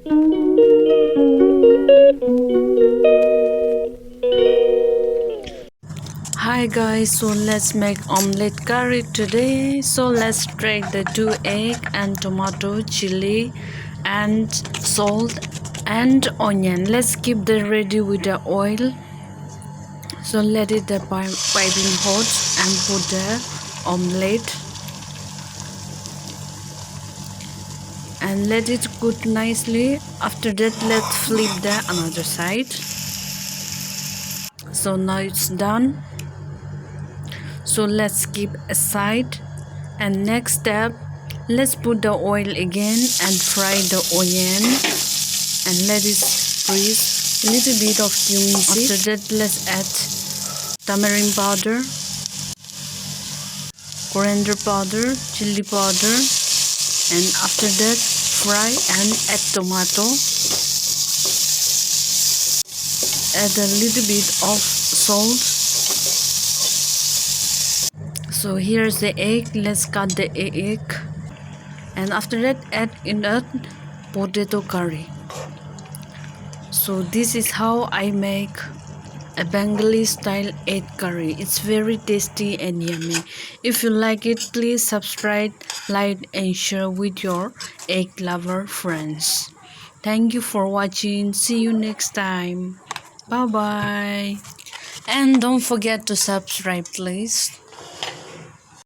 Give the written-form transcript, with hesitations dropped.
Hi guys, so let's make omelette curry today. So let's take the 2 egg and tomato, chili and salt and onion. Let's keep that ready with the oil. So let it the piping hot and put the omelette and let it cook nicely. After that, let's flip the another side. So now it's done. So let's keep aside. And next step, let's put the oil again and fry the onion and let it freeze. Little bit of cumin seed. After that, let's add tamarind powder, coriander powder, chili powder, and after that fry and add tomato. Add a little bit of salt. So here's the egg. Let's cut the egg and after that add in a potato curry. So this is how I make a Bengali style egg curry. It's very tasty and yummy. If you like it, please subscribe, like and share with your egg lover friends. Thank you for watching. See you next time. Bye bye. And don't forget to subscribe please.